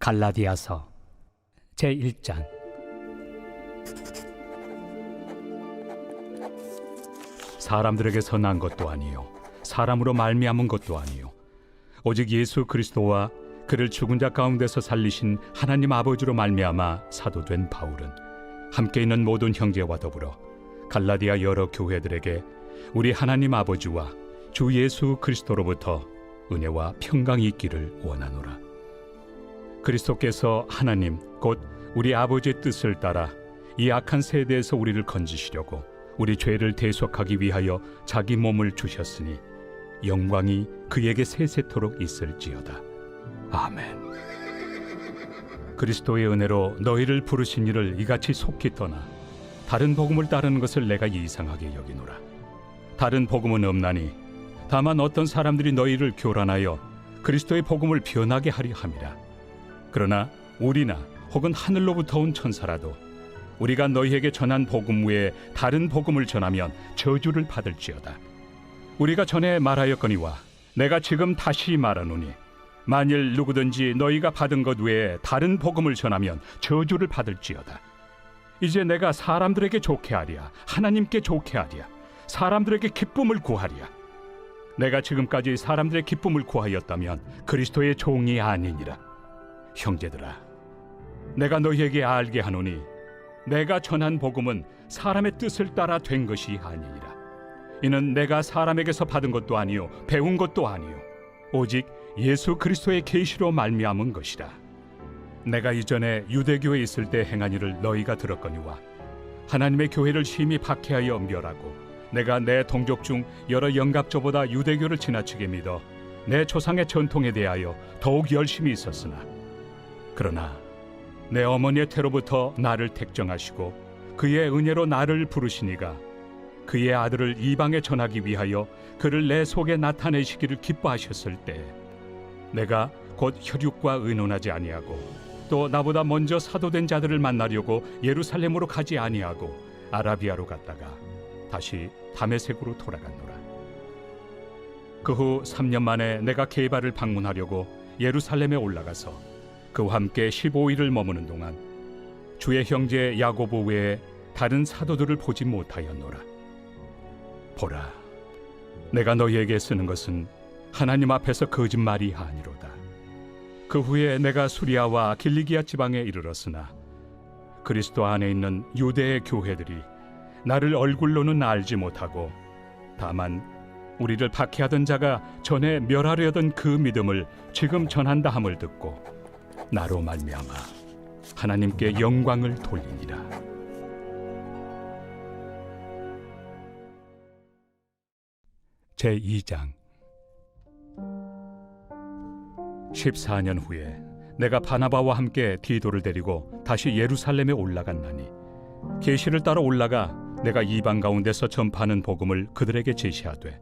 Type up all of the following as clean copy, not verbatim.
갈라디아서 제1장. 사람들에게서 난 것도 아니요 사람으로 말미암은 것도 아니요 오직 예수 그리스도와 그를 죽은 자 가운데서 살리신 하나님 아버지로 말미암아 사도된 바울은 함께 있는 모든 형제와 더불어 갈라디아 여러 교회들에게 우리 하나님 아버지와 주 예수 그리스도로부터 은혜와 평강이 있기를 원하노라. 그리스도께서 하나님 곧 우리 아버지의 뜻을 따라 이 악한 세대에서 우리를 건지시려고 우리 죄를 대속하기 위하여 자기 몸을 주셨으니 영광이 그에게 세세토록 있을지어다. 아멘. 그리스도의 은혜로 너희를 부르신 이를 이같이 속히 떠나 다른 복음을 따르는 것을 내가 이상하게 여기노라. 다른 복음은 없나니 다만 어떤 사람들이 너희를 교란하여 그리스도의 복음을 변하게 하려 함이라. 그러나 우리나 혹은 하늘로부터 온 천사라도 우리가 너희에게 전한 복음 외에 다른 복음을 전하면 저주를 받을지어다. 우리가 전에 말하였거니와 내가 지금 다시 말하노니 만일 누구든지 너희가 받은 것 외에 다른 복음을 전하면 저주를 받을지어다. 이제 내가 사람들에게 좋게 하랴 하나님께 좋게 하랴 사람들에게 기쁨을 구하랴. 내가 지금까지 사람들의 기쁨을 구하였다면 그리스도의 종이 아니니라. 형제들아, 내가 너희에게 알게 하노니 내가 전한 복음은 사람의 뜻을 따라 된 것이 아니니라. 이는 내가 사람에게서 받은 것도 아니요 배운 것도 아니요 오직 예수 그리스도의 계시로 말미암은 것이라. 내가 이전에 유대교에 있을 때 행한 일을 너희가 들었거니와 하나님의 교회를 심히 박해하여 멸하고 내가 내 동족 중 여러 영갑조보다 유대교를 지나치게 믿어 내 조상의 전통에 대하여 더욱 열심히 있었으나 그러나 내 어머니의 태로부터 나를 택정하시고 그의 은혜로 나를 부르시니가 그의 아들을 이방에 전하기 위하여 그를 내 속에 나타내시기를 기뻐하셨을 때 내가 곧 혈육과 의논하지 아니하고 또 나보다 먼저 사도된 자들을 만나려고 예루살렘으로 가지 아니하고 아라비아로 갔다가 다시 다메섹으로 돌아갔노라. 그 후 3년 만에 내가 게바를 방문하려고 예루살렘에 올라가서 그와 함께 15일을 머무는 동안 주의 형제 야고보 외에 다른 사도들을 보지 못하였노라. 보라, 내가 너희에게 쓰는 것은 하나님 앞에서 거짓말이 아니로다. 그 후에 내가 수리아와 길리기아 지방에 이르렀으나 그리스도 안에 있는 유대의 교회들이 나를 얼굴로는 알지 못하고 다만 우리를 박해하던 자가 전에 멸하려던 그 믿음을 지금 전한다 함을 듣고 나로 말미암아 하나님께 영광을 돌리니라. 제2장. 14년 후에 내가 바나바와 함께 디도를 데리고 다시 예루살렘에 올라갔나니 계시를 따라 올라가 내가 이방 가운데서 전파하는 복음을 그들에게 제시하되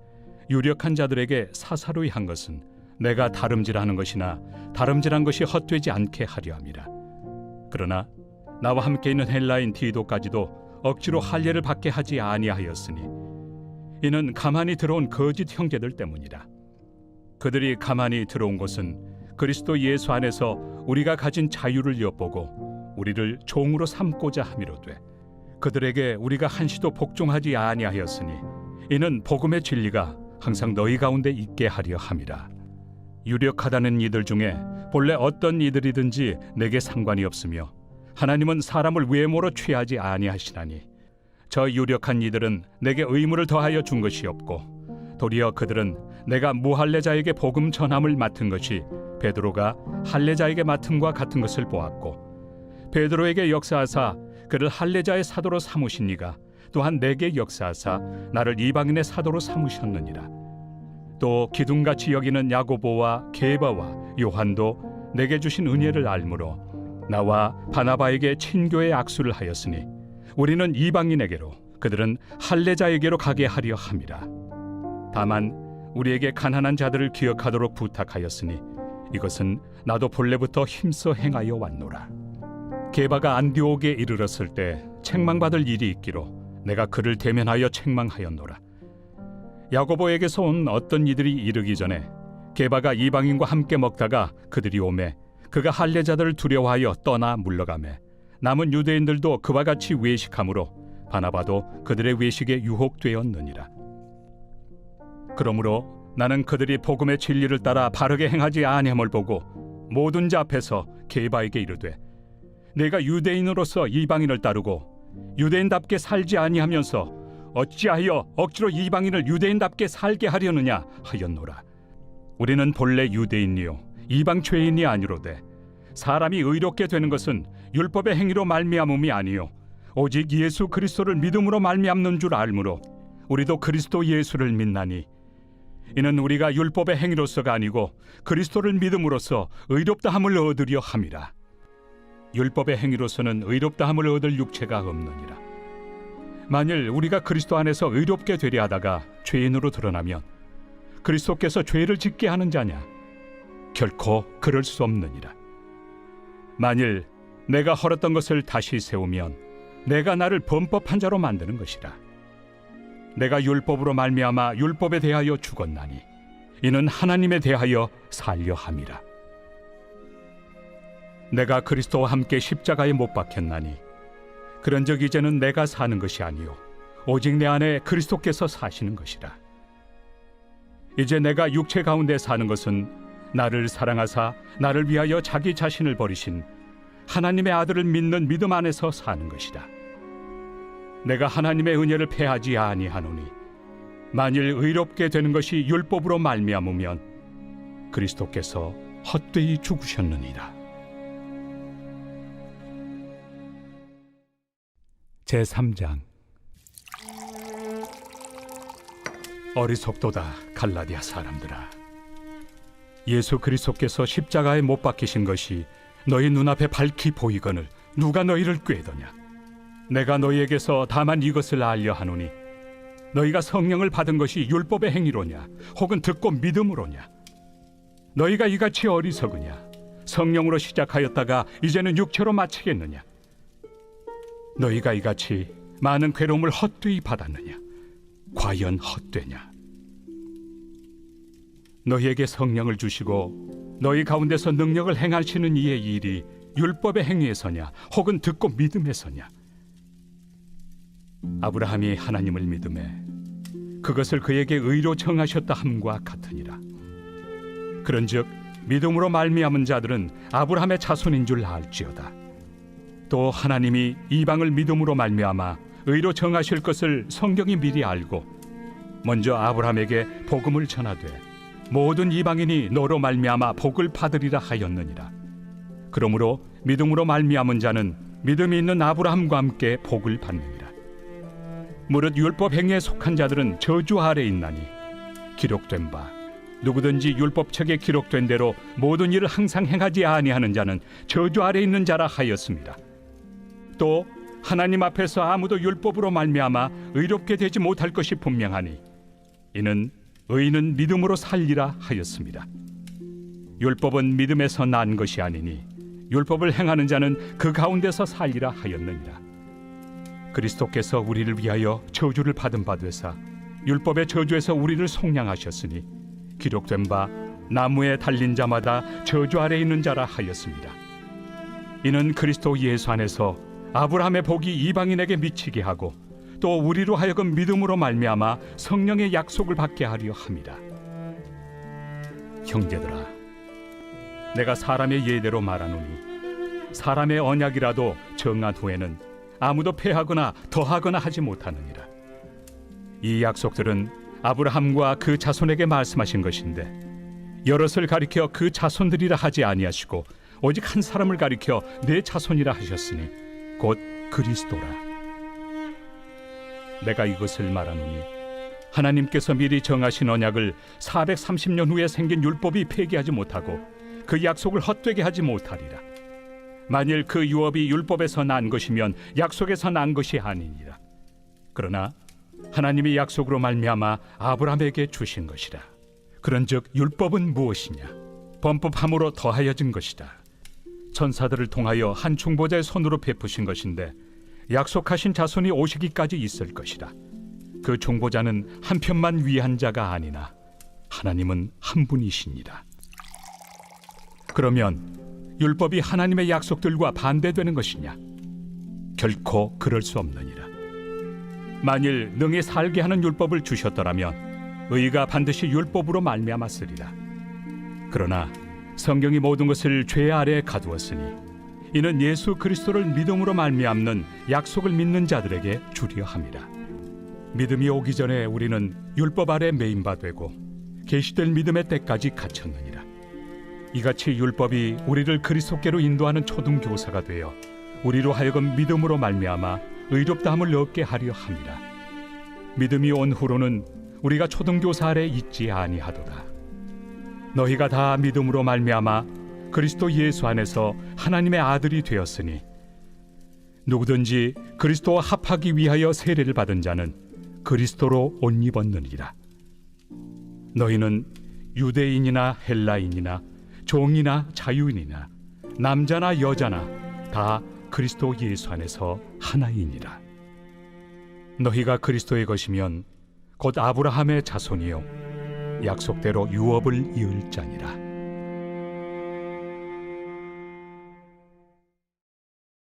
유력한 자들에게 사사로이 한 것은 내가 다름질하는 것이나 다름질한 것이 헛되지 않게 하려 함이라. 그러나 나와 함께 있는 헬라인 디도까지도 억지로 할례를 받게 하지 아니하였으니 이는 가만히 들어온 거짓 형제들 때문이라. 그들이 가만히 들어온 것은 그리스도 예수 안에서 우리가 가진 자유를 엿보고 우리를 종으로 삼고자 함이로되 그들에게 우리가 한시도 복종하지 아니하였으니 이는 복음의 진리가 항상 너희 가운데 있게 하려 함이라. 유력하다는 이들 중에 본래 어떤 이들이든지 내게 상관이 없으며 하나님은 사람을 외모로 취하지 아니하시나니 저 유력한 이들은 내게 의무를 더하여 준 것이 없고 도리어 그들은 내가 무할례자에게 복음 전함을 맡은 것이 베드로가 할례자에게 맡음과 같은 것을 보았고 베드로에게 역사하사 그를 할례자의 사도로 삼으신 이가 또한 내게 역사하사 나를 이방인의 사도로 삼으셨느니라. 또 기둥같이 여기는 야고보와 게바와 요한도 내게 주신 은혜를 알므로 나와 바나바에게 친교의 악수를 하였으니 우리는 이방인에게로 그들은 할례자에게로 가게 하려 함이라. 다만 우리에게 가난한 자들을 기억하도록 부탁하였으니 이것은 나도 본래부터 힘써 행하여 왔노라. 게바가 안디옥에 이르렀을 때 책망받을 일이 있기로 내가 그를 대면하여 책망하였노라. 야고보에게서 온 어떤 이들이 이르기 전에 게바가 이방인과 함께 먹다가 그들이 오매 그가 할례자들을 두려워하여 떠나 물러가매 남은 유대인들도 그와 같이 외식하므로 바나바도 그들의 외식에 유혹되었느니라. 그러므로 나는 그들이 복음의 진리를 따라 바르게 행하지 아니함을 보고 모든 자 앞에서 게바에게 이르되 내가 유대인으로서 이방인을 따르고 유대인답게 살지 아니하면서 어찌하여 억지로 이방인을 유대인답게 살게 하려느냐 하였노라. 우리는 본래 유대인이요 이방 죄인이 아니로되 사람이 의롭게 되는 것은 율법의 행위로 말미암음이 아니요 오직 예수 그리스도를 믿음으로 말미암는 줄 알므로 우리도 그리스도 예수를 믿나니 이는 우리가 율법의 행위로서가 아니고 그리스도를 믿음으로써 의롭다함을 얻으려 함이라. 율법의 행위로서는 의롭다함을 얻을 육체가 없느니라. 만일 우리가 그리스도 안에서 의롭게 되려 하다가 죄인으로 드러나면 그리스도께서 죄를 짓게 하는 자냐? 결코 그럴 수 없느니라. 만일 내가 헐었던 것을 다시 세우면 내가 나를 범법한 자로 만드는 것이라. 내가 율법으로 말미암아 율법에 대하여 죽었나니 이는 하나님에 대하여 살려 함이라. 내가 그리스도와 함께 십자가에 못 박혔나니 그런즉 이제는 내가 사는 것이 아니요 오직 내 안에 그리스도께서 사시는 것이라. 이제 내가 육체 가운데 사는 것은 나를 사랑하사 나를 위하여 자기 자신을 버리신 하나님의 아들을 믿는 믿음 안에서 사는 것이다. 내가 하나님의 은혜를 패하지 아니하노니 만일 의롭게 되는 것이 율법으로 말미암으면 그리스도께서 헛되이 죽으셨느니라. 제3장. 어리석도다 갈라디아 사람들아, 예수 그리스도께서 십자가에 못 박히신 것이 너희 눈앞에 밝히 보이거늘 누가 너희를 꾀더냐? 내가 너희에게서 다만 이것을 알려 하노니 너희가 성령을 받은 것이 율법의 행위로냐 혹은 듣고 믿음으로냐? 너희가 이같이 어리석으냐? 성령으로 시작하였다가 이제는 육체로 마치겠느냐? 너희가 이같이 많은 괴로움을 헛되이 받았느냐? 과연 헛되냐? 너희에게 성령을 주시고 너희 가운데서 능력을 행하시는 이의 일이 율법의 행위에서냐 혹은 듣고 믿음에서냐? 아브라함이 하나님을 믿음에 그것을 그에게 의로 정하셨다 함과 같으니라. 그런즉 믿음으로 말미암은 자들은 아브라함의 자손인 줄 알지어다. 또 하나님이 이방을 믿음으로 말미암아 의로 정하실 것을 성경이 미리 알고 먼저 아브라함에게 복음을 전하되 모든 이방인이 너로 말미암아 복을 받으리라 하였느니라. 그러므로 믿음으로 말미암은 자는 믿음이 있는 아브라함과 함께 복을 받느니라. 무릇 율법 행위에 속한 자들은 저주 아래 있나니 기록된 바 누구든지 율법책에 기록된 대로 모든 일을 항상 행하지 아니하는 자는 저주 아래 있는 자라 하였습니다. 또 하나님 앞에서 아무도 율법으로 말미암아 의롭게 되지 못할 것이 분명하니 이는 의인은 믿음으로 살리라 하였습니다. 율법은 믿음에서 난 것이 아니니 율법을 행하는 자는 그 가운데서 살리라 하였느니라. 그리스도께서 우리를 위하여 저주를 받은 바 되사 율법의 저주에서 우리를 속량하셨으니 기록된 바 나무에 달린 자마다 저주 아래 있는 자라 하였습니다. 이는 그리스도 예수 안에서 아브라함의 복이 이방인에게 미치게 하고 또 우리로 하여금 믿음으로 말미암아 성령의 약속을 받게 하려 함이라. 형제들아, 내가 사람의 예대로 말하노니 사람의 언약이라도 정한 후에는 아무도 폐하거나 더하거나 하지 못하느니라. 이 약속들은 아브라함과 그 자손에게 말씀하신 것인데 여럿을 가리켜 그 자손들이라 하지 아니하시고 오직 한 사람을 가리켜 내 자손이라 하셨으니 곧 그리스도라. 내가 이것을 말하노니 하나님께서 미리 정하신 언약을 430년 후에 생긴 율법이 폐기하지 못하고 그 약속을 헛되게 하지 못하리라. 만일 그 유업이 율법에서 난 것이면 약속에서 난 것이 아니니라. 그러나 하나님이 약속으로 말미암아 아브라함에게 주신 것이라. 그런즉 율법은 무엇이냐? 범법함으로 더하여진 것이다. 천사들을 통하여 한 중보자의 손으로 베푸신 것인데 약속하신 자손이 오시기까지 있을 것이라. 그 중보자는 한 편만 위한 자가 아니나 하나님은 한 분이시니라. 그러면 율법이 하나님의 약속들과 반대되는 것이냐? 결코 그럴 수 없느니라. 만일 능히 살게 하는 율법을 주셨더라면 의가 반드시 율법으로 말미암았으리라. 그러나 성경이 모든 것을 죄 아래에 가두었으니 이는 예수 그리스도를 믿음으로 말미암는 약속을 믿는 자들에게 주려 함이라. 믿음이 오기 전에 우리는 율법 아래 매인 바 되고 계시될 믿음의 때까지 갇혔느니라. 이같이 율법이 우리를 그리스도께로 인도하는 초등교사가 되어 우리로 하여금 믿음으로 말미암아 의롭다함을 얻게 하려 함이라. 믿음이 온 후로는 우리가 초등교사 아래 있지 아니하도다. 너희가 다 믿음으로 말미암아 그리스도 예수 안에서 하나님의 아들이 되었으니 누구든지 그리스도와 합하기 위하여 세례를 받은 자는 그리스도로 옷 입었느니라. 너희는 유대인이나 헬라인이나 종이나 자유인이나 남자나 여자나 다 그리스도 예수 안에서 하나이니라. 너희가 그리스도의 것이면 곧 아브라함의 자손이요 약속대로 유업을 이을 자니라.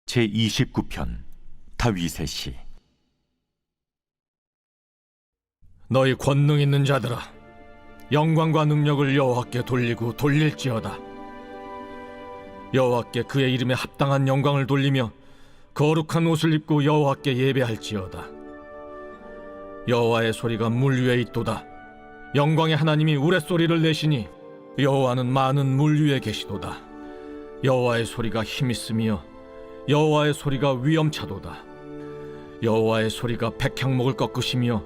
제29편 다윗의 시. 너희 권능 있는 자들아, 영광과 능력을 여호와께 돌리고 돌릴지어다. 여호와께 그의 이름에 합당한 영광을 돌리며 거룩한 옷을 입고 여호와께 예배할지어다. 여호와의 소리가 물 위에 있도다. 영광의 하나님이 우레소리를 내시니 여호와는 많은 물 위에 계시도다. 여호와의 소리가 힘있으며 여호와의 소리가 위엄차도다. 여호와의 소리가 백향목을 꺾으시며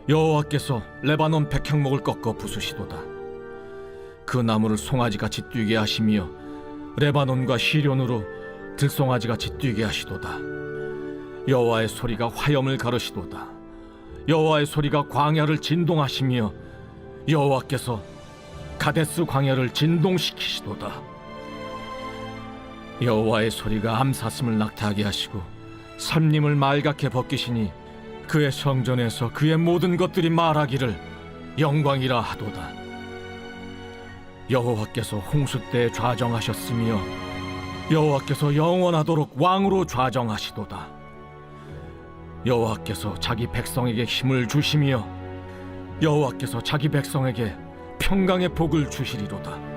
여호와께서 레바논 백향목을 꺾어 부수시도다. 그 나무를 송아지같이 뛰게 하시며 레바논과 시련으로 들송아지같이 뛰게 하시도다. 여호와의 소리가 화염을 가르시도다. 여호와의 소리가 광야를 진동하시며 여호와께서 가데스 광야를 진동시키시도다. 여호와의 소리가 암사슴을 낙타하게 하시고 삼림을 말갛게 벗기시니 그의 성전에서 그의 모든 것들이 말하기를 영광이라 하도다. 여호와께서 홍수 때 좌정하셨으며 여호와께서 영원하도록 왕으로 좌정하시도다. 여호와께서 자기 백성에게 힘을 주시며 여호와께서 자기 백성에게 평강의 복을 주시리로다.